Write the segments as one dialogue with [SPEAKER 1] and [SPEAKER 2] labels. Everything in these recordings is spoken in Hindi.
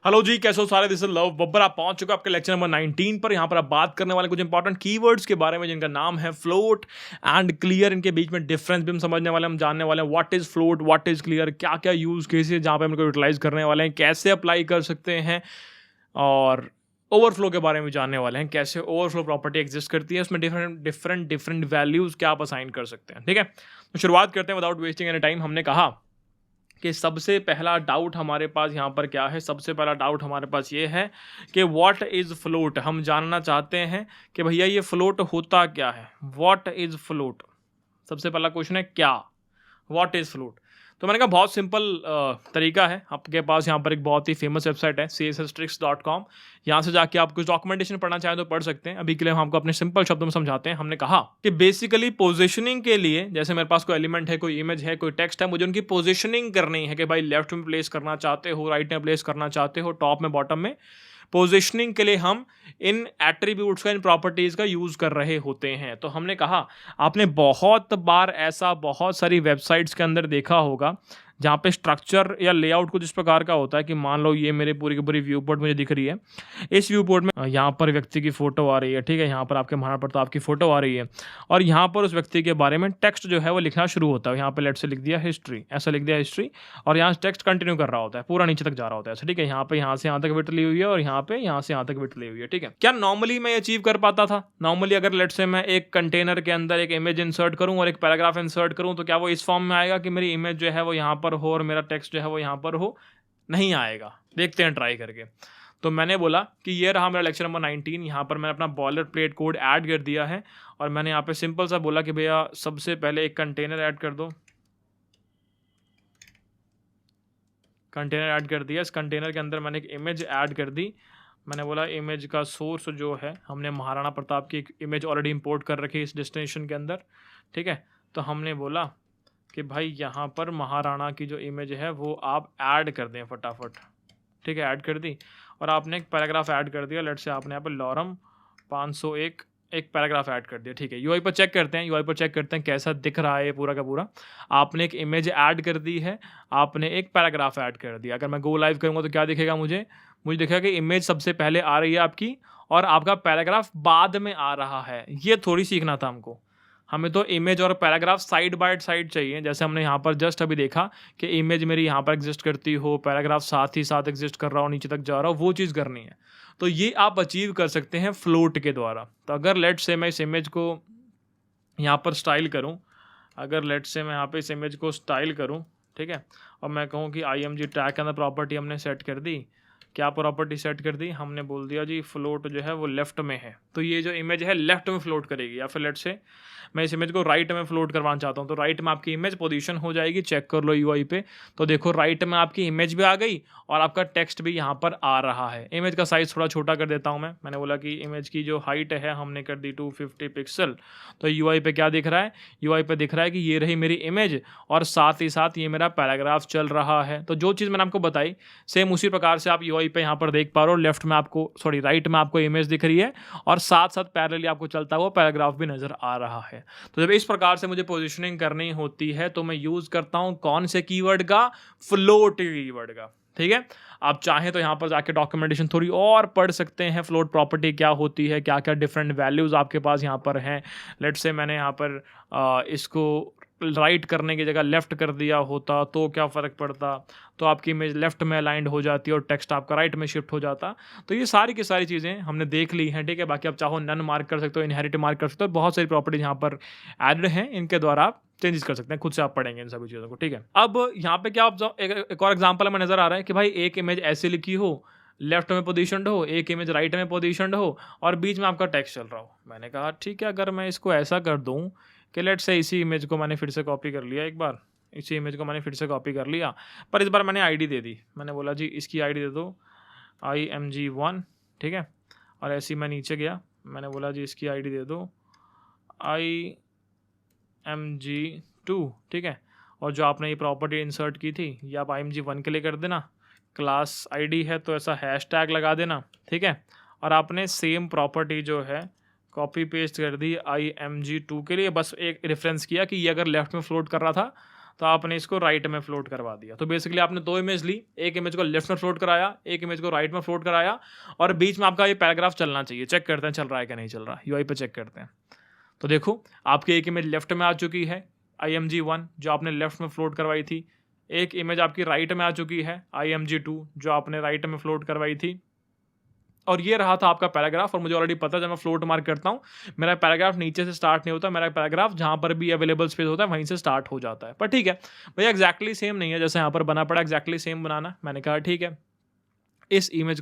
[SPEAKER 1] हेलो जी, कैसे हो सारे। This is love Babbar. आप पहुंच चुके हो आपके लेक्चर नंबर 19 पर। यहाँ पर आप बात करने वाले कुछ इंपॉर्टेंट कीवर्ड्स के बारे में जिनका नाम है फ्लोट एंड क्लियर। इनके बीच में डिफरेंस भी हम समझने वाले हैं, हम जानने वाले हैं what is float, what is clear, क्या क्या यूज केसेस जहाँ पे हम इनको यूटिलाइज करने वाले हैं, कैसे अप्लाई कर सकते हैं, और ओवरफ्लो के बारे में जानने वाले हैं, कैसे ओवरफ्लो प्रॉपर्टी एग्जिस्ट करती है, उसमें डिफरेंट डिफरेंट डिफरेंट वैल्यूज क्या आप असाइन कर सकते हैं। ठीक है, तो शुरुआत करते हैं विदाउट वेस्टिंग एनी टाइम। हमने कहा कि सबसे पहला डाउट हमारे पास यहाँ पर क्या है। सबसे पहला डाउट हमारे पास ये है कि व्हाट इज़ फ्लोट। हम जानना चाहते हैं कि भैया ये फ्लोट होता क्या है। व्हाट इज़ फ्लोट, सबसे पहला क्वेश्चन है क्या, व्हाट इज़ फ्लोट। तो मैंने कहा बहुत सिंपल तरीका है। आपके पास यहाँ पर एक बहुत ही फेमस वेबसाइट है cssistricks.com। यहाँ से जाके आप कुछ डॉक्यूमेंटेशन पढ़ना चाहें तो पढ़ सकते हैं। अभी के लिए हम आपको अपने सिंपल शब्दों में समझाते हैं। हमने कहा कि बेसिकली पोजीशनिंग के लिए, जैसे मेरे पास कोई एलिमेंट है, कोई इमेज है, कोई टेक्स्ट है, मुझे उनकी पोजीशनिंग करनी है कि भाई लेफ्ट में प्लेस करना चाहते हो, राइट में प्लेस करना चाहते हो, टॉप में, बॉटम में। पोजीशनिंग के लिए हम इन एट्रीब्यूट्स का, इन प्रॉपर्टीज़ का यूज़ कर रहे होते हैं। तो हमने कहा आपने बहुत बार ऐसा बहुत सारी वेबसाइट्स के अंदर देखा होगा जहाँ पे स्ट्रक्चर या लेआउट कुछ इस प्रकार का होता है कि मान लो ये मेरे पूरी की पूरी व्यू पोर्ट मुझे दिख रही है। इस व्यू पोर्ट में यहाँ पर व्यक्ति की फ़ोटो आ रही है, ठीक है, यहाँ पर आपके महाराणा प्रताप की फ़ोटो आ रही है, और यहाँ पर उस व्यक्ति के बारे में टेक्स्ट जो है वो लिखना शुरू होता है। यहाँ पर लेट से लिख दिया हिस्ट्री, ऐसा लिख दिया हिस्ट्री, और यहाँ टेक्स्ट कंटिन्यू कर रहा होता है, पूरा नीचे तक जा रहा होता है ऐसा। ठीक है, यहाँ पे यहाँ से यहाँ तक विड्थ ली हुई है, और यहाँ पे यहाँ से यहाँ तक विड्थ ली हुई है। ठीक है, क्या नॉर्मली मैं अचीव कर पाता था? नॉर्मली अगर लेट से मैं एक कंटेनर के अंदर एक इमेज इंसर्ट करूँ और एक पैराग्राफ इंसर्ट करूँ, तो क्या वो इस फॉर्म में आएगा कि मेरी इमेज जो है वो यहाँ पर हो और मेरा टेक्स्ट जो है वो यहाँ पर हो? नहीं आएगा। देखते हैं ट्राई करके। तो मैंने बोला कि ये रहा मेरा लेक्चर नंबर 19। यहाँ पर मैंने अपना बॉयलर प्लेट कोड ऐड कर दिया है, और मैंने यहाँ पे सिंपल सा बोला कि भैया सबसे पहले एक कंटेनर ऐड कर दो। कंटेनर ऐड कर दिया। इस कंटेनर के अंदर मैंने एक इमेज ऐड कर दी। मैंने बोला इमेज का सोर्स जो है, हमने महाराणा प्रताप की एक इमेज ऑलरेडी इंपोर्ट कर रखी है इस डेस्टिनेशन के अंदर। ठीक है, तो हमने बोला कि भाई यहाँ पर महाराणा की जो इमेज है वो आप ऐड कर दें फटाफट। ठीक है, ऐड कर दी, और आपने एक पैराग्राफ ऐड कर दिया। लेट से आपने यहाँ पर लॉरम 501 एक पैराग्राफ ऐड कर दिया। ठीक है, यूआई पर चेक करते हैं, यूआई पर चेक करते हैं कैसा दिख रहा है पूरा का पूरा। आपने एक इमेज ऐड कर दी है, आपने एक पैराग्राफ ऐड कर दिया। अगर मैं गो लाइव करूँगा तो क्या दिखेगा मुझे दिखेगा कि इमेज सबसे पहले आ रही है आपकी, और आपका पैराग्राफ बाद में आ रहा है। ये थोड़ी सीखना था हमको। हमें तो इमेज और पैराग्राफ साइड बाय साइड चाहिए। जैसे हमने यहाँ पर जस्ट अभी देखा कि इमेज मेरी यहाँ पर एग्जिस्ट करती हो, पैराग्राफ साथ ही साथ एग्जिस्ट कर रहा हो, नीचे तक जा रहा हो, वो चीज़ करनी है। तो ये आप अचीव कर सकते हैं फ्लोट के द्वारा। तो अगर लेट से मैं इस इमेज को यहाँ पर स्टाइल करूँ, अगर लेट से मैं यहाँ पर इस इमेज को स्टाइल करूँ, ठीक है, और मैं कहूँ कि IMG टैग के अंदर प्रॉपर्टी हमने सेट कर दी। क्या प्रॉपर्टी सेट कर दी? हमने बोल दिया जी फ्लोट जो है वो लेफ्ट में है, तो ये जो इमेज है लेफ्ट में फ्लोट करेगी। या फिर लेट से मैं इस इमेज को राइट में फ्लोट करवाना चाहता हूँ, तो राइट में आपकी इमेज पोजीशन हो जाएगी। चेक कर लो यूआई पे, तो देखो राइट में आपकी इमेज भी आ गई और आपका टेक्स्ट भी यहाँ पर आ रहा है। इमेज का साइज़ थोड़ा छोटा कर देता हूँ मैंने बोला कि इमेज की जो हाइट है हमने कर दी 250 पिक्सल। तो यूआई पे क्या दिख रहा है? यूआई पे दिख रहा है कि ये रही मेरी इमेज, और साथ ही साथ ये मेरा पैराग्राफ चल रहा है। तो जो चीज़ मैंने आपको बताई सेम उसी प्रकार से आप यूआई पे यहाँ पर देख पा रहे हो। लेफ्ट में आपको राइट में आपको इमेज दिख रही है, और साथ साथ पैरेलली आपको चलता हुआ पैराग्राफ भी नजर आ रहा है। तो जब इस प्रकार से मुझे पोजीशनिंग करनी होती है तो मैं यूज करता हूं कौन से कीवर्ड का? फ्लोट कीवर्ड का। ठीक है, आप चाहें तो यहाँ पर जाके डॉक्यूमेंटेशन थोड़ी और पढ़ सकते हैं। फ्लोट प्रॉपर्टी क्या होती है, क्या क्या डिफरेंट वैल्यूज आपके पास यहाँ पर हैं। लेट से मैंने यहाँ पर इसको राइट करने की जगह लेफ्ट कर दिया होता तो क्या फ़र्क पड़ता? तो आपकी इमेज लेफ्ट में अलाइंड हो जाती है और टेक्स्ट आपका राइट में शिफ्ट हो जाता। तो ये सारी की सारी चीज़ें हमने देख ली हैं। ठीक है, बाकी आप चाहो नन मार्क कर सकते हो, इनहेरिट मार्क कर सकते हो, बहुत सारी प्रॉपर्टीज यहाँ पर एडेड हैं। इनके द्वारा आप चेंजेस कर सकते हैं, खुद से आप पढ़ेंगे इन सभी चीज़ों को। ठीक है, अब यहाँ पे क्या एक और एग्जाम्पल हमें नजर आ रहा है कि भाई एक इमेज ऐसे लिखी हो, लेफ्ट में पोजीशनड हो, एक इमेज राइट में पोजीशनड हो, और बीच में आपका टेक्स्ट चल रहा हो। मैंने कहा ठीक है, अगर मैं इसको ऐसा कर दूं कि लेट से इसी इमेज को मैंने फिर से कॉपी कर लिया, एक बार इसी इमेज को मैंने फिर से कॉपी कर लिया, पर इस बार मैंने आईडी दे दी। मैंने बोला जी इसकी आईडी दे दो IMG1, ठीक है, और ऐसे ही मैं नीचे गया, मैंने बोला जी इसकी आईडी दे दो IMG2, ठीक है, और जो आपने ये प्रॉपर्टी इंसर्ट की थी ये आप IMG1 के लिए कर देना। क्लास आईडी है तो ऐसा हैशटैग लगा देना, ठीक है, और आपने सेम प्रॉपर्टी जो है कॉपी पेस्ट कर दी IMG2 के लिए। बस एक रेफरेंस किया कि ये अगर लेफ्ट में फ्लोट कर रहा था तो आपने इसको राइट में फ्लोट करवा दिया। तो बेसिकली आपने दो इमेज ली, एक इमेज को लेफ्ट में फ्लोट कराया, एक इमेज को राइट में फ्लोट कराया, और बीच में आपका ये पैराग्राफ चलना चाहिए। चेक करते हैं चल रहा है कि नहीं चल रहा, यूआई पे चेक करते हैं। तो देखो आपकी एक इमेज लेफ्ट में आ चुकी है IMG1 जो आपने लेफ्ट में फ्लोट करवाई थी, एक इमेज आपकी राइट में आ चुकी है IMG2 जो आपने राइट में फ्लोट करवाई थी, और ये रहा था आपका पैराग्राफ। और मुझे ऑलरेडी पता है जब मैं फ्लोट मार्क करता हूँ मेरा पैराग्राफ नीचे से स्टार्ट नहीं होता, मेरा पैराग्राफ जहाँ पर भी अवेलेबल स्पेस होता है वहीं से स्टार्ट हो जाता है। पर ठीक है भैया एक्जैक्टली सेम नहीं है जैसे यहाँ पर बना पड़ा एक्जैक्टली सेम बनाना। मैंने कहा ठीक है, इस इमेज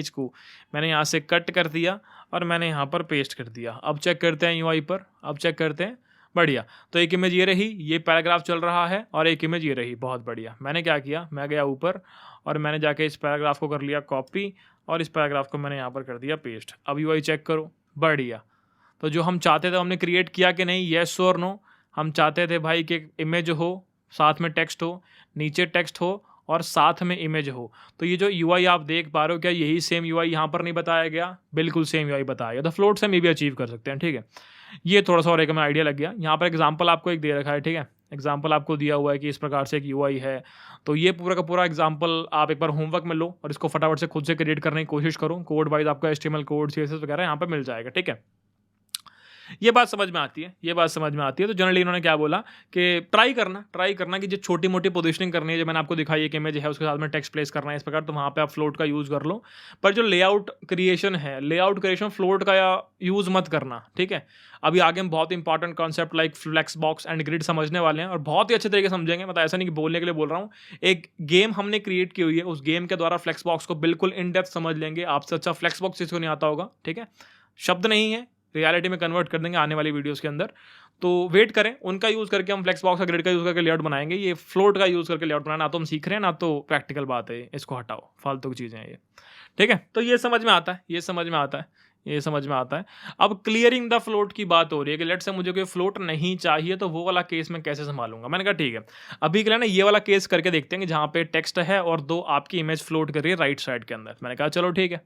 [SPEAKER 1] को मैंने यहाँ से कट कर दिया और मैंने यहाँ पर पेस्ट कर दिया। अब चेक करते हैं यूआई पर, अब चेक करते हैं, बढ़िया। तो एक इमेज ये रही, ये पैराग्राफ चल रहा है, और एक इमेज ये रही, बहुत बढ़िया। मैंने क्या किया, मैं गया ऊपर और मैंने जाके इस पैराग्राफ को कर लिया कॉपी और इस पैराग्राफ को मैंने यहाँ पर कर दिया पेस्ट। अब यूआई चेक करो, बढ़िया। तो जो हम चाहते थे हमने क्रिएट किया कि नहीं, येस और नो। हम चाहते थे भाई कि इमेज हो, साथ में टेक्स्ट हो, नीचे टेक्स्ट हो और साथ में इमेज हो। तो ये जो यूआई आप देख पा रहे हो, क्या यही सेम यूआई यहाँ पर नहीं बताया गया? बिल्कुल सेम यूआई बताया गया। तो फ्लोट से हम ये भी अचीव कर सकते हैं, ठीक है। ये थोड़ा सा और एक हमें आइडिया लग गया। यहाँ पर एग्जाम्पल आपको एक दे रखा है, ठीक है। एग्जाम्पल आपको दिया हुआ है कि इस प्रकार से एक यूआई है। तो ये पूरा का पूरा एग्जाम्पल आप एक बार होमवर्क में लो और इसको फटाफट से खुद से क्रिएट करने की कोशिश करो। कोड वाइज आपका HTML कोड, CSS वगैरह यहाँ पर मिल जाएगा, ठीक है। ये बात समझ में आती है, ये बात समझ में आती है। तो जनरली इन्होंने क्या बोला कि ट्राई करना कि जो छोटी मोटी पोजीशनिंग करनी है, जो मैंने आपको दिखाई एक इमेज है उसके साथ में टेक्स्ट प्लेस करना है इस प्रकार, तो वहाँ पे आप फ्लोट का यूज़ कर लो। पर जो लेआउट क्रिएशन है, लेआउट क्रिएशन फ्लोट का यूज़ मत करना, ठीक है। अभी आगे हम बहुत important concept like flex box and grid समझने वाले हैं और बहुत ही अच्छे तरीके से समझेंगे। मतलब ऐसा नहीं कि बोलने के लिए बोल रहा हूँ, एक गेम हमने क्रिएट की हुई है, उस गेम के द्वारा फ्लेक्स बॉक्स को बिल्कुल इन डेप्थ समझ लेंगे। आपसे अच्छा फ्लेक्स बॉक्स किसी को नहीं आता होगा, ठीक है। शब्द नहीं है, रियलिटी में कन्वर्ट कर देंगे आने वाली वीडियोस के अंदर। तो वेट करें, उनका यूज़ करके हम फ्लेक्स बॉक्स का, ग्रिड का यूज़ करके लेआउट बनाएंगे। ये फ्लोट का यूज़ करके लेआउट बनाना ना तो हम सीख रहे हैं ना तो प्रैक्टिकल बात है, इसको हटाओ, फालतू की चीज़ें हैं ये, ठीक है। तो ये समझ में आता है, ये समझ में आता है, ये समझ में आता है। अब क्लियरिंग द फ्लोट की बात हो रही है कि लेट से मुझे कोई फ्लोट नहीं चाहिए, तो वो वाला केस मैं कैसे संभालूंगा। मैंने कहा ठीक है, अभी के लिए ना ये वाला केस करके देखते हैं कि जहाँ पे टेक्स्ट है और दो आपकी इमेज फ्लोट कर रही है राइट साइड के अंदर। मैंने कहा चलो ठीक है।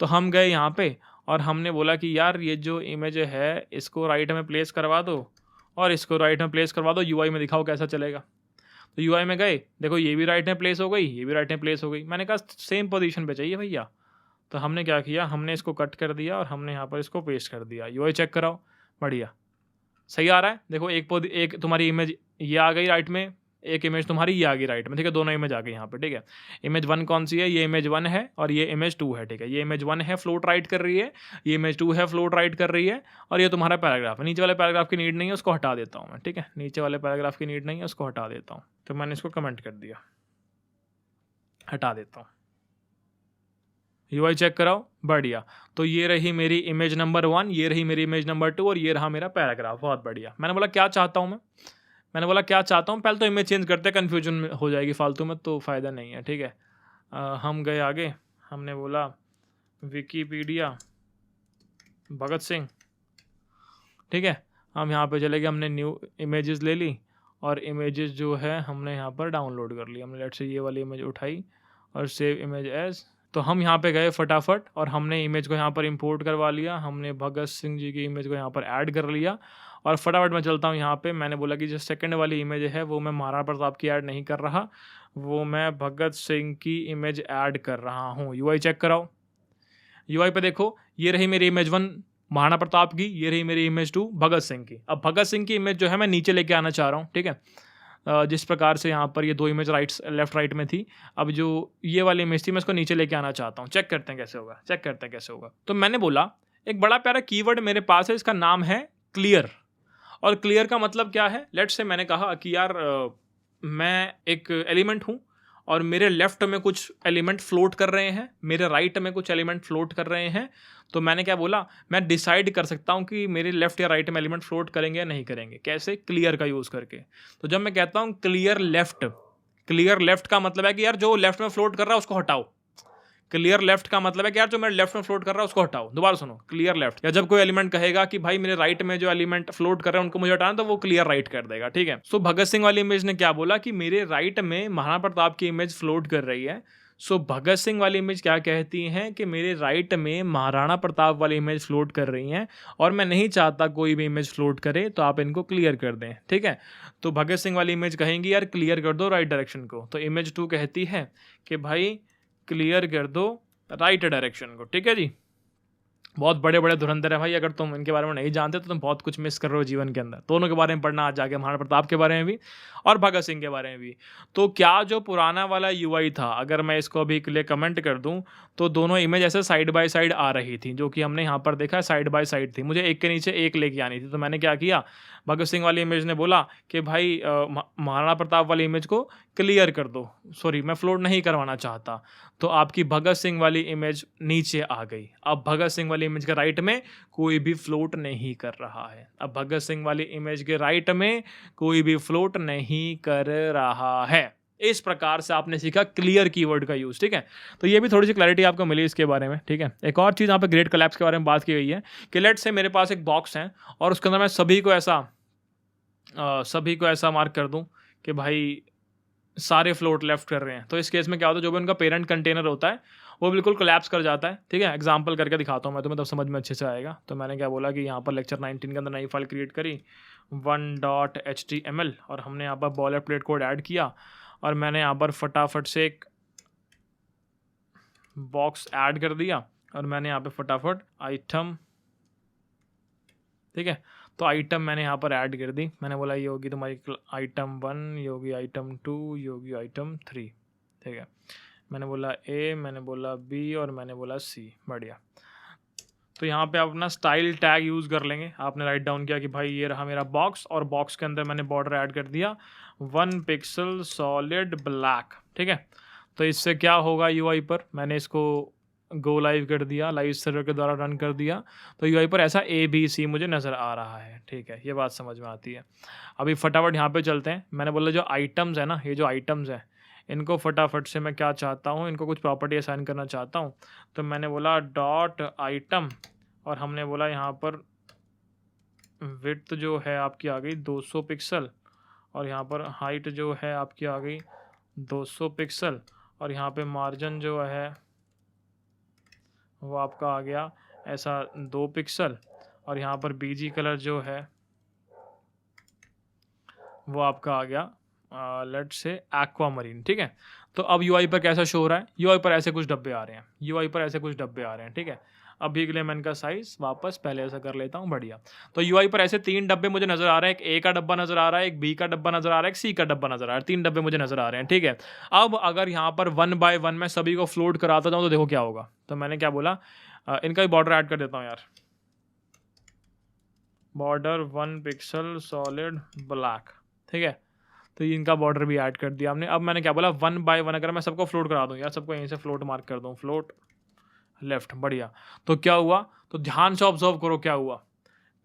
[SPEAKER 1] तो हम गए यहाँ पे और हमने बोला कि यार ये जो इमेज है इसको राइट में प्लेस करवा दो और इसको राइट में प्लेस करवा दो, यूआई में दिखाओ कैसा चलेगा। तो यूआई में गए, देखो ये भी राइट में प्लेस हो गई, ये भी राइट में प्लेस हो गई। मैंने कहा सेम पोजीशन पे चाहिए भैया। तो हमने क्या किया, हमने इसको कट कर दिया और हमने यहाँ पर इसको पेस्ट कर दिया। यूआई चेक कराओ, बढ़िया सही आ रहा है। देखो एक तुम्हारी इमेज ये आ गई राइट में, एक इमेज तुम्हारी ये आ गई राइट में, ठीक है। दोनों इमेज आ गई यहाँ पे, ठीक है। इमेज 1 कौन सी है, ये इमेज 1 है और ये इमेज 2 है, ठीक है। ये इमेज 1 है फ्लोट राइट कर रही है, ये इमेज 2 है फ्लोट राइट कर रही है, और ये तुम्हारा पैराग्राफ है। नीचे वाले पैराग्राफ की नीड नहीं है, उसको हटा देता हूँ मैं, ठीक है। नीचे वाले पैराग्राफ की नीड नहीं है, उसको हटा देता हूँ। तो मैंने इसको कमेंट कर दिया, हटा देता हूँ। यूआई चेक कराओ, बढ़िया। तो ये रही मेरी इमेज नंबर 1, ये रही मेरी इमेज नंबर 2 और ये रहा मेरा पैराग्राफ, बहुत बढ़िया। मैंने बोला क्या चाहता हूँ मैंने बोला क्या चाहता हूँ, पहले तो इमेज चेंज करते, कन्फ्यूजन हो जाएगी फालतू में, तो फ़ायदा नहीं है, ठीक है। हम गए आगे, हमने बोला विकीपीडिया भगत सिंह, ठीक है। हम यहाँ पे चले गए, हमने न्यू इमेजेस ले ली और इमेजेस जो है हमने यहाँ पर डाउनलोड कर ली। हमने लेट से ये वाली इमेज उठाई और सेव इमेज एज। तो हम यहाँ पे गए फटाफट और हमने इमेज को यहाँ पर इंपोर्ट करवा लिया। हमने भगत सिंह जी की इमेज को यहाँ पर ऐड कर लिया और फटाफट मैं चलता हूँ यहाँ पे। मैंने बोला कि जो सेकंड वाली इमेज है वो मैं महाराणा प्रताप की ऐड नहीं कर रहा, वो मैं भगत सिंह की इमेज ऐड कर रहा हूँ। यूआई चेक कराओ, यूआई पे देखो, ये रही मेरी इमेज 1 महाराणा प्रताप की, ये रही मेरी इमेज 2 भगत सिंह की। अब भगत सिंह की इमेज जो है मैं नीचे लेके आना चाह रहा हूँ, ठीक है। जिस प्रकार से यहाँ पर ये दो इमेज लेफ्ट राइट में थी, अब जो ये वाली इमेज थी मैं इसको नीचे लेके आना चाहता हूँ। चेक करते हैं कैसे होगा, चेक करते हैं कैसे होगा। तो मैंने बोला एक बड़ा प्यारा कीवर्ड मेरे पास है, इसका नाम है क्लियर। और क्लियर का मतलब क्या है, लेट्स से मैंने कहा कि यार मैं एक एलिमेंट हूँ और मेरे लेफ्ट में कुछ एलिमेंट फ्लोट कर रहे हैं, मेरे राइट में कुछ एलिमेंट फ्लोट कर रहे हैं। तो मैंने क्या बोला, मैं डिसाइड कर सकता हूँ कि मेरे लेफ्ट या राइट में एलिमेंट फ्लोट करेंगे या नहीं करेंगे। कैसे, क्लियर का यूज़ करके। तो जब मैं कहता हूँ क्लियर लेफ्ट का मतलब है कि यार जो लेफ्ट में फ्लोट कर रहा है उसको हटाओ। क्लियर लेफ्ट का मतलब है कि यार जो मेरे लेफ्ट में फ्लोट कर रहा है उसको हटाओ। दोबारा सुनो, क्लियर लेफ्ट। या जब कोई एलिमेंट कहेगा कि भाई मेरे राइट में जो एलिमेंट फ्लोट कर रहे हैं उनको मुझे हटाना, तो वो क्लियर राइट कर देगा, ठीक है। सो भगत सिंह वाली इमेज ने क्या बोला कि मेरे राइट में महाराणा प्रताप की इमेज फ्लोट कर रही है, सो भगत सिंह वाली इमेज क्या कहती हैं कि मेरे राइट में महाराणा प्रताप वाली इमेज फ्लोट कर रही हैं और मैं नहीं चाहता कोई भी इमेज फ्लोट करे, तो आप इनको क्लियर कर दें, ठीक है। तो भगत सिंह वाली इमेज कहेंगी यार क्लियर कर दो राइट डायरेक्शन को, तो इमेज 2 कहती है कि भाई क्लियर कर दो राइट डायरेक्शन को, ठीक है जी। बहुत बड़े बड़े धुरंधर है भाई, अगर तुम इनके बारे में नहीं जानते तो तुम बहुत कुछ मिस कर रहे हो जीवन के अंदर। दोनों के बारे में पढ़ना आज जाके, महाराणा प्रताप के बारे में भी और भगत सिंह के बारे में भी। तो क्या जो पुराना वाला यूआई था, अगर मैं इसको अभी के लिए कमेंट कर दूं, तो दोनों इमेज ऐसे साइड बाय साइड आ रही थी, जो कि हमने यहाँ पर देखा साइड बाय साइड थी। मुझे एक के नीचे एक लेके आनी थी, तो मैंने क्या किया, भगत सिंह वाली इमेज ने बोला कि भाई महाराणा प्रताप वाली इमेज को क्लियर कर दो, सॉरी मैं फ्लोट नहीं करवाना चाहता। तो आपकी भगत सिंह वाली इमेज नीचे आ गई। अब भगत सिंह वाली इमेज के राइट में कोई भी फ्लोट नहीं कर रहा है। अब भगत सिंह वाली इमेज के राइट में कोई भी फ्लोट नहीं कर रहा है। इस प्रकार से आपने सीखा क्लियर कीवर्ड का यूज, ठीक है। तो ये भी थोड़ी सी क्लैरिटी आपको मिली इसके बारे में, ठीक है। एक और चीज़ यहाँ पे ग्रेट कोलैप्स के बारे में बात की गई है कि लेट्स से मेरे पास एक बॉक्स है और उसके अंदर मैं सभी को ऐसा मार्क कर दूं कि भाई सारे फ्लोट लेफ्ट कर रहे हैं। तो इस केस में क्या होता है, जो भी उनका पेरेंट कंटेनर होता है वो बिल्कुल कोलैप्स कर जाता है, ठीक है। एग्जांपल करके दिखाता हूँ मैं तुम्हें, तब समझ में अच्छे से आएगा। तो मैंने क्या बोला कि यहाँ पर लेक्चर 19 के अंदर नई फाइल क्रिएट करी 1.html और हमने यहाँ पर बॉलर प्लेट कोड ऐड किया और मैंने यहाँ पर फटाफट से एक बॉक्स ऐड कर दिया और मैंने यहाँ पे फटाफट आइटम, ठीक है। तो आइटम मैंने यहाँ पर ऐड कर दी। मैंने बोला ये होगी तुम्हारी आइटम 1, ये होगी आइटम 2, ये होगी आइटम 3, ठीक है। मैंने बोला ए, मैंने बोला बी और मैंने बोला सी, बढ़िया। तो यहाँ पे आप अपना स्टाइल टैग यूज़ कर लेंगे। आपने राइट डाउन किया कि भाई ये रहा मेरा बॉक्स और बॉक्स के अंदर मैंने बॉर्डर ऐड कर दिया 1 पिक्सल सॉलिड ब्लैक, ठीक है। तो इससे क्या होगा, यूआई पर मैंने इसको गो लाइव कर दिया, लाइव सर्वर के द्वारा रन कर दिया, तो यूआई पर ऐसा ABC मुझे नज़र आ रहा है, ठीक है। ये बात समझ में आती है। अभी फटाफट यहाँ पे चलते हैं। मैंने बोला जो आइटम्स है ना, ये जो आइटम्स है इनको फटाफट से मैं क्या चाहता हूँ, इनको कुछ प्रॉपर्टी असाइन करना चाहता हूँ। तो मैंने बोला डॉट आइटम और हमने बोला यहाँ पर विड्थ जो है आपकी आ गई 200 पिक्सल और यहाँ पर हाइट जो है आपकी आ गई 200 पिक्सल और यहाँ पे मार्जिन जो है वो आपका आ गया ऐसा 2 पिक्सल और यहाँ पर बीजी कलर जो है वो आपका आ गया लेट्स से एक्वा मरीन, ठीक है। तो अब यूआई पर कैसा शो हो रहा है, यूआई पर ऐसे कुछ डब्बे आ रहे हैं, यूआई पर ऐसे कुछ डब्बे आ रहे हैं, ठीक है। अभी के लिए मैं इनका साइज वापस पहले ऐसा कर लेता हूँ, बढ़िया। तो यूआई पर ऐसे 3 डब्बे मुझे नजर आ रहे हैं, एक ए का डब्बा नजर आ रहा है, एक बी का डब्बा नजर आ रहा है, एक सी का डब्बा नजर आ रहा है, 3 डब्बे मुझे नजर आ रहे हैं, ठीक है। अब अगर यहाँ पर 1 बाय 1 मैं सभी को फ्लोट कराता जाऊँ तो देखो क्या होगा। तो मैंने क्या बोला, इनका भी बॉर्डर ऐड कर देता हूँ यार, बॉर्डर 1 पिक्सल सॉलिड ब्लैक, ठीक है। तो इनका बॉर्डर भी ऐड कर दिया हमने। अब मैंने क्या बोला 1 बाय 1 अगर मैं सबको फ्लोट करा दूं यार, सबको यहीं से फ्लोट मार्क कर दूं, फ्लोट लेफ्ट, बढ़िया। तो क्या हुआ, तो ध्यान से ऑब्जर्व करो क्या हुआ।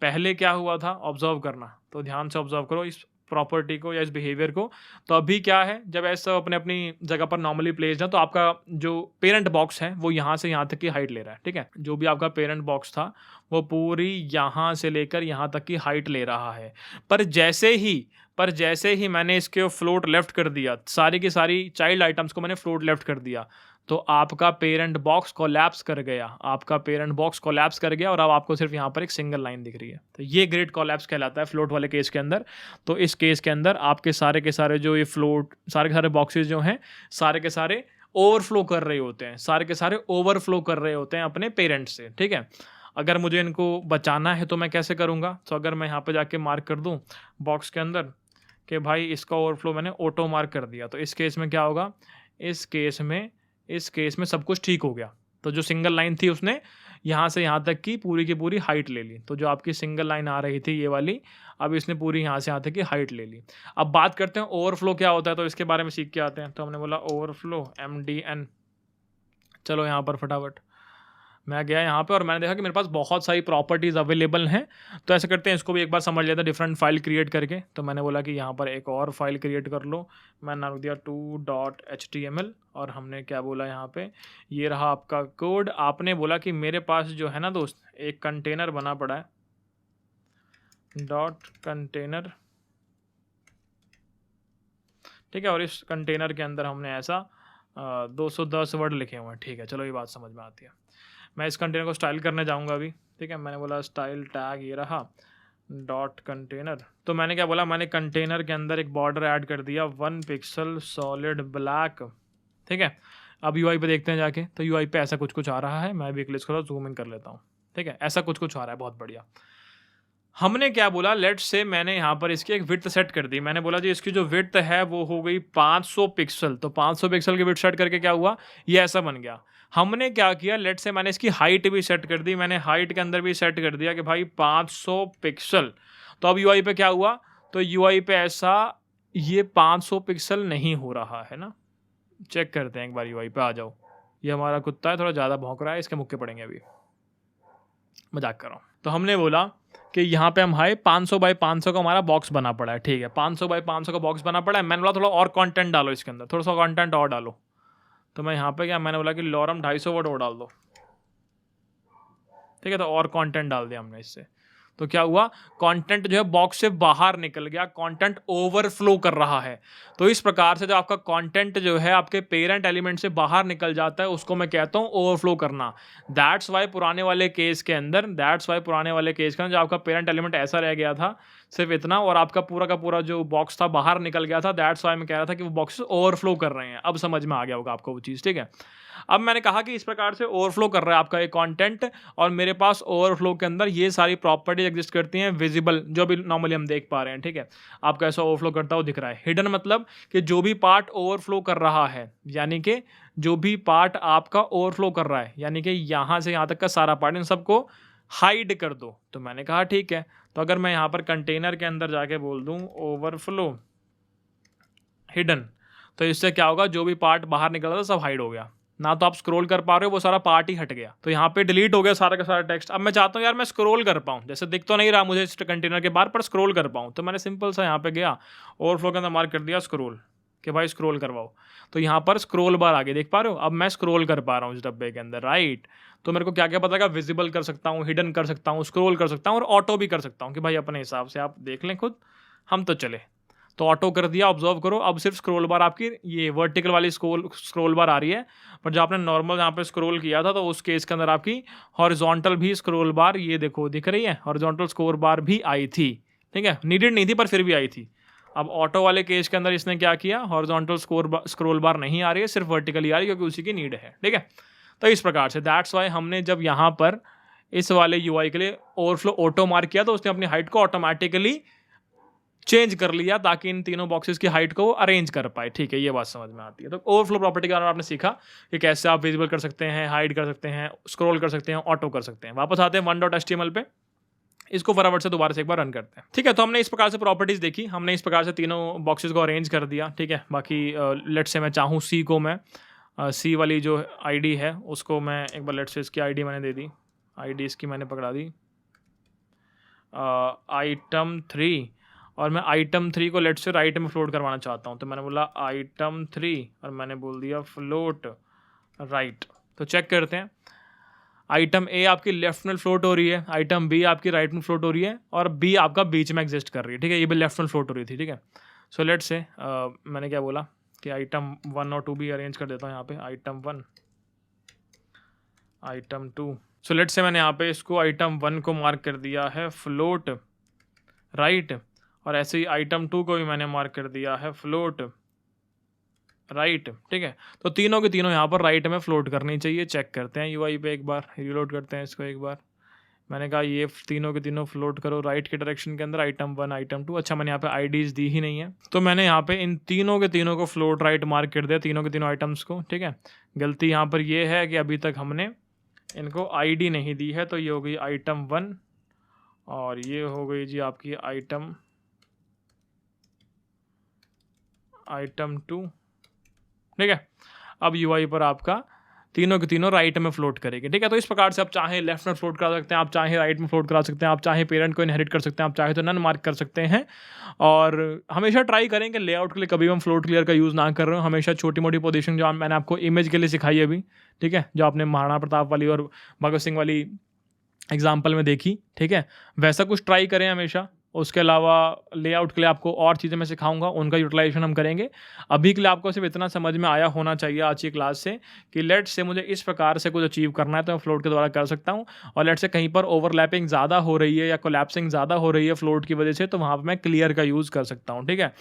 [SPEAKER 1] पहले क्या हुआ था, ऑब्जर्व करना, तो ध्यान से ऑब्जर्व करो इस प्रॉपर्टी को या इस बिहेवियर को। तो अभी क्या है, जब ऐसा अपने अपनी जगह पर नॉर्मली प्लेस्ड है तो आपका जो पेरेंट बॉक्स है वो यहाँ से यहाँ तक की हाइट ले रहा है, ठीक है। जो भी आपका पेरेंट बॉक्स था वो पूरी यहाँ से लेकर यहाँ तक की हाइट ले रहा है। पर जैसे ही मैंने इसके फ्लोट लेफ्ट कर दिया, सारी की सारी चाइल्ड आइटम्स को मैंने फ्लोट लेफ्ट कर दिया, तो आपका पेरेंट बॉक्स कोलैप्स कर गया, आपका पेरेंट बॉक्स कोलैप्स कर गया और अब आपको सिर्फ यहाँ पर एक सिंगल लाइन दिख रही है। तो ये ग्रेट कोलैप्स कहलाता है फ्लोट वाले केस के अंदर। तो इस केस के अंदर आपके सारे के सारे जो ये फ्लोट, सारे के सारे बॉक्सेस जो हैं, सारे के सारे ओवरफ्लो कर रहे होते हैं, सारे के सारे ओवरफ्लो कर रहे होते हैं अपने पेरेंट से, ठीक है। अगर मुझे इनको बचाना है तो मैं कैसे करूँगा, तो अगर मैं यहाँ पर जाके मार्क कर दूँ बॉक्स के अंदर कि भाई इसका ओवरफ्लो मैंने ऑटो मार्क कर दिया, तो इस केस में क्या होगा, इस केस में सब कुछ ठीक हो गया। तो जो सिंगल लाइन थी उसने यहाँ से यहाँ तक की पूरी हाइट ले ली। तो जो आपकी सिंगल लाइन आ रही थी ये वाली, अब इसने पूरी यहाँ से यहाँ तक की हाइट ले ली। अब बात करते हैं ओवरफ्लो क्या होता है, तो इसके बारे में सीख के आते हैं। तो हमने बोला ओवरफ्लो MDN। चलो यहाँ पर फटाफट मैं गया यहाँ पे और मैंने देखा कि मेरे पास बहुत सारी प्रॉपर्टीज़ अवेलेबल हैं। तो ऐसे करते हैं, इसको भी एक बार समझ लेते हैं डिफरेंट फाइल क्रिएट करके। तो मैंने बोला कि यहाँ पर एक और फाइल क्रिएट कर लो। मैंने नाम दिया 2.html और हमने क्या बोला यहाँ पे, ये रहा आपका कोड। आपने बोला कि मेरे पास जो है ना दोस्त, एक कंटेनर बना पड़ा है, डॉट कंटेनर, ठीक है। और इस कंटेनर के अंदर हमने ऐसा 210 वर्ड लिखे हुए हैं, ठीक है, चलो ये बात समझ में आती है। मैं इस कंटेनर को स्टाइल करने जाऊंगा अभी, ठीक है। मैंने बोला स्टाइल टैग ये रहा डॉट कंटेनर, तो मैंने क्या बोला, मैंने कंटेनर के अंदर एक बॉर्डर ऐड कर दिया 1 पिक्सल सॉलिड ब्लैक, ठीक है। अब यूआई पे देखते हैं जाके, तो यूआई पे ऐसा कुछ कुछ आ रहा है। मैं भी क्लिक करो, जूम इन कर लेता हूँ, ठीक है, ऐसा कुछ कुछ आ रहा है, बहुत बढ़िया। हमने क्या बोला, लेट्स से मैंने यहाँ पर इसकी एक विड्थ सेट कर दी। मैंने बोला जी इसकी जो विड्थ है वो हो गई 500 पिक्सल, तो 500 पिक्सल की विड्थ सेट करके क्या हुआ, ये ऐसा बन गया। हमने क्या किया, लेट्स से मैंने इसकी हाइट भी सेट कर दी, मैंने हाइट के अंदर भी सेट कर दिया कि भाई 500 पिक्सल। तो अब यूआई पे क्या हुआ, तो यूआई पे ऐसा ये 500 पिक्सल नहीं हो रहा है ना। चेक करते हैं एक बार, यूआई पे आ जाओ। ये हमारा कुत्ता है, थोड़ा ज़्यादा भौंक रहा है, इसके मुक्के पड़ेंगे अभी, मजाक कर रहा हूँ। तो हमने बोला कि यहाँ पे हम हाई 500 बाई 500 का हमारा बॉक्स बना पड़ा है, ठीक है, 500 बाई 500 का बॉक्स बना पड़ा है। मैंने बोला थोड़ा और कंटेंट डालो इसके अंदर, थोड़ा सा कंटेंट और डालो। तो मैं यहाँ पे क्या, मैंने बोला कि लॉरम 250 वर्ड और डाल दो, ठीक है। तो और कंटेंट डाल दिया हमने इससे, तो क्या हुआ, कंटेंट जो है बॉक्स से बाहर निकल गया, कंटेंट ओवरफ्लो कर रहा है। तो इस प्रकार से जो आपका कंटेंट जो है आपके पेरेंट एलिमेंट से बाहर निकल जाता है, उसको मैं कहता हूँ ओवरफ्लो करना। दैट्स वाई पुराने वाले केस के अंदर जो आपका पेरेंट एलिमेंट ऐसा रह गया था सिर्फ इतना, और आपका पूरा का पूरा जो बॉक्स था बाहर निकल गया था। दैट्स वाई मैं कह रहा था कि वो बॉक्सेस ओवरफ्लो कर रहे हैं। अब समझ में आ गया होगा आपको वो चीज़, ठीक है। अब मैंने कहा कि इस प्रकार से ओवरफ्लो कर रहा है आपका ये कंटेंट, और मेरे पास ओवरफ्लो के अंदर ये सारी प्रॉपर्टीज एग्जिस्ट करती हैं। विजिबल जो भी नॉर्मली हम देख पा रहे हैं, ठीक है, आपका ऐसा ओवरफ्लो करता हुआ दिख रहा है। हिडन मतलब कि जो भी पार्ट ओवरफ्लो कर रहा है, यानी कि जो भी पार्ट आपका ओवरफ्लो कर रहा है, यानी कि यहाँ से यहाँ तक का सारा पार्ट, इन सबको हाइड कर दो। तो मैंने कहा ठीक है। तो अगर मैं यहाँ पर कंटेनर के अंदर जाके बोल दूँ ओवरफ्लो हिडन, तो इससे क्या होगा, जो भी पार्ट बाहर निकल रहा था सब हाइड हो गया ना। तो आप स्क्रॉल कर पा रहे हो, वो सारा पार्ट ही हट गया। तो यहाँ पे डिलीट हो गया सारा का सारा टेक्स्ट। अब मैं चाहता हूँ यार मैं स्क्रॉल कर पाऊँ, जैसे दिख तो नहीं रहा मुझे इस कंटेनर के बाहर, पर स्क्रॉल कर पाऊँ। तो मैंने सिंपल सा यहाँ पे गया, ओवरफ्लो के अंदर मार्क कर दिया स्क्रॉल, कि भाई स्क्रॉल करवाओ। तो यहाँ पर स्क्रॉल बार आगे देख पा रहे हो। अब मैं स्क्रॉल कर पा रहा हूँ इस डब्बे के अंदर, राइट। तो मेरे को क्या क्या पता लगा, विजिबल कर सकता हूँ, हिडन कर सकता हूँ, स्क्रॉल कर सकता हूँ, और ऑटो भी कर सकता हूँ, कि भाई अपने हिसाब से आप देख लें खुद, हम तो चले। तो ऑटो कर दिया, ऑब्जर्व करो। अब सिर्फ स्क्रॉल बार आपकी ये वर्टिकल वाली स्क्रॉल बार आ रही है, पर जो आपने नॉर्मल यहाँ पे स्क्रॉल किया था, तो उस केस के अंदर आपकी हॉरिजॉन्टल भी स्क्रॉल बार ये देखो दिख रही है, हॉरिजॉन्टल स्क्रॉल बार भी आई थी, ठीक है, नीडेड नहीं थी पर फिर भी आई थी। अब ऑटो वाले केस के अंदर इसने क्या किया, हॉरिजॉन्टल स्क्रॉल बार नहीं आ रही है, सिर्फ वर्टिकली आ रही है, क्योंकि उसी की नीड है, ठीक है। तो इस प्रकार से दैट्स वाई हमने जब यहाँ पर इस वाले यूआई के लिए ओवरफ्लो ऑटो मार्क किया, तो उसने अपनी हाइट को ऑटोमेटिकली चेंज कर लिया, ताकि इन तीनों बॉक्सेस की हाइट को अरेंज कर पाए, ठीक है। ये बात समझ में आती है। तो ओवरफ्लो प्रॉपर्टी के बारे में आपने सीखा कि कैसे आप विजिबल कर सकते हैं, हाइड कर सकते हैं, स्क्रॉल कर सकते हैं, ऑटो कर सकते हैं। वापस आते हैं 1.html पे, इसको फटाफट से दोबारा से एक बार रन करते हैं, ठीक है। तो हमने इस प्रकार से प्रॉपर्टीज देखी, हमने इस प्रकार से तीनों बॉक्सेस को अरेंज कर दिया, ठीक है। बाकी लेट से मैं चाहूँ सी को मैं सी वाली जो आईडी है उसको मैं एक बार, लेट से इसकी आईडी मैंने दे दी, आईडी इसकी मैंने पकड़ा दी आइटम 3, और मैं आइटम 3 को लेट से राइट में फ्लोट करवाना चाहता हूँ। तो मैंने बोला आइटम 3 और मैंने बोल दिया फ्लोट राइट। तो चेक करते हैं, आइटम ए आपकी लेफ्ट में फ्लोट हो रही है, आइटम बी आपकी राइट में फ्लोट हो रही है, और बी आपका बीच में एग्जिस्ट कर रही है, ठीक है। ये भी लेफ्ट में फ्लोट हो रही थी, ठीक है। सो लेट से मैंने क्या बोला कि आइटम 1 और 2 भी अरेंज कर देता हूँ यहाँ पे, आइटम 1 आइटम 2। सो लेट से मैंने यहाँ पे इसको आइटम 1 को मार्क कर दिया है फ्लोट राइट, और ऐसे ही आइटम 2 को भी मैंने मार्क कर दिया है फ्लोट राइट, ठीक है। तो तीनों के तीनों यहाँ पर राइट में फ्लोट करनी चाहिए। चेक करते हैं यूआई पे एक बार, रीलोड करते हैं इसको एक बार। मैंने कहा ये तीनों के तीनों फ्लोट करो राइट के डायरेक्शन के अंदर, आइटम 1 आइटम 2। अच्छा मैंने यहाँ पे आईडीज दी ही नहीं है, तो मैंने यहाँ पे इन तीनों के तीनों को फ्लोट राइट मार्क कर दिया, तीनों के तीनों आइटम्स को, ठीक है। गलती यहाँ पर ये है कि अभी तक हमने इनको आईडी नहीं दी है। तो ये हो गई आइटम 1 और ये हो गई जी आपकी आइटम 2, ठीक है। अब यूआई पर आपका तीनों के तीनों राइट में फ्लोट करेगी, ठीक है। तो इस प्रकार से आप चाहे लेफ्ट में फ्लोट करा सकते हैं, आप चाहे राइट में फ्लोट करा सकते हैं, आप चाहे पेरेंट को इनहेरिट कर सकते हैं, आप चाहे तो नन मार्क कर सकते हैं। और हमेशा ट्राई करें कि लेआउट के लिए कभी हम फ्लोट क्लियर का यूज़ ना कर रहे हो। हमेशा छोटी मोटी पोजीशन जो मैंने आपको इमेज के लिए सिखाई अभी, ठीक है, जो आपने महाराणा प्रताप वाली और भगत सिंह वाली एग्जाम्पल में देखी, ठीक है, वैसा कुछ ट्राई करें हमेशा। उसके अलावा लेआउट के लिए आपको और चीज़ें मैं सिखाऊंगा, उनका यूटिलाइजेशन हम करेंगे। अभी के लिए आपको सिर्फ इतना समझ में आया होना चाहिए आज की क्लास से कि लेट्स से मुझे इस प्रकार से कुछ अचीव करना है तो मैं फ्लोट के द्वारा कर सकता हूँ, और लेट्स से कहीं पर ओवरलैपिंग ज़्यादा हो रही है या कोलैप्सिंग ज़्यादा हो रही है फ्लोट की वजह से, तो वहाँ पर मैं क्लियर का यूज़ कर सकता हूँ। ठीक है,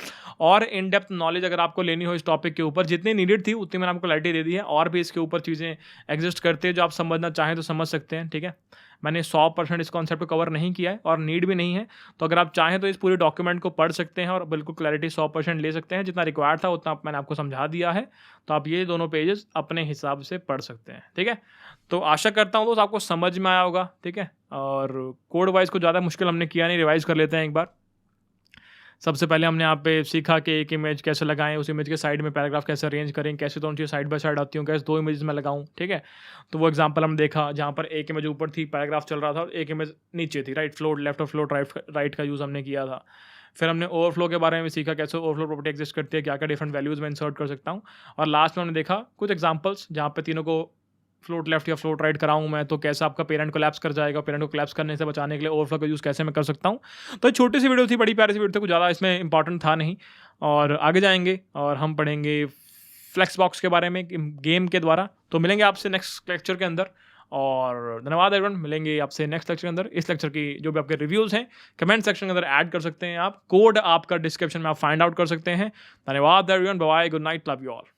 [SPEAKER 1] और इन डेप्थ नॉलेज अगर आपको लेनी हो इस टॉपिक के ऊपर, जितनी नीडेड थी उतनी मैंने आपको क्लैरिटी दे दी है, और भी इसके ऊपर चीज़ें एग्जिस्ट करते हैं जो आप समझना चाहें तो समझ सकते हैं। ठीक है, मैंने 100% इस कॉन्सेप्ट को कवर नहीं किया है और नीड भी नहीं है, तो अगर आप चाहें तो इस पूरे डॉक्यूमेंट को पढ़ सकते हैं और बिल्कुल क्लैरिटी 100% ले सकते हैं। जितना रिक्वायर्ड था उतना मैंने आपको समझा दिया है, तो आप ये दोनों पेजेस अपने हिसाब से पढ़ सकते हैं। ठीक है, तो आशा करता हूँ दोस्त आपको समझ में आया होगा। ठीक है, और कोड वाइज को ज़्यादा मुश्किल हमने किया नहीं, रिवाइज कर लेते हैं एक बार। सबसे पहले हमने यहाँ पे सीखा कि एक इमेज कैसे लगाएं, उस इमेज के साइड में पैराग्राफ कैसे अरेंज करें, कैसे दोनों चीज़ साइड बाय साइड आती हूँ, कैसे दो इमेज में लगाऊं। ठीक है, तो वो एग्जांपल हम देखा जहाँ पर एक इमेज ऊपर थी, पैराग्राफ चल रहा था, और एक इमेज नीचे थी, राइट फ्लोट लेफ्ट और फ्लोट राइट का यूज़ हमने किया था। फिर हमने ओवरफ्लो के बारे में सीखा, कैसे ओवरफ्लो प्रॉपर्टी एग्जिस्ट करती है, क्या क्या डिफरेंट वैल्यूज़ में इंसर्ट कर सकता हूँ। और लास्ट में हमने देखा कुछ एग्जाम्पल्स जहाँ पे तीनों को फ्लोट लेफ्ट या फ्लोट राइट कराऊँ मैं, तो कैसे आपका पेरेंट कोलैप्स कर जाएगा, पेरेंट को कोलैप्स करने से बचाने के लिए ओवरफ्लो का यूज़ कैसे मैं कर सकता हूँ। तो छोटी सी वीडियो थी, बड़ी प्यारी सी वीडियो थी, कुछ ज़्यादा इसमें इंपॉर्टेंट था नहीं। और आगे जाएंगे और हम पढ़ेंगे फ्लेक्स बॉक्स के बारे में गेम के द्वारा। तो मिलेंगे आपसे नेक्स्ट लेक्चर के अंदर, और धन्यवाद एवरीवन। मिलेंगे आपसे नेक्स्ट लेक्चर के अंदर। इस लेक्चर की जो भी आपके रिव्यूज़ हैं कमेंट सेक्शन के अंदर ऐड कर सकते हैं आप, कोड आपका डिस्क्रिप्शन में आप फाइंड आउट कर सकते हैं। धन्यवाद everyone, bye bye, good night, love you all.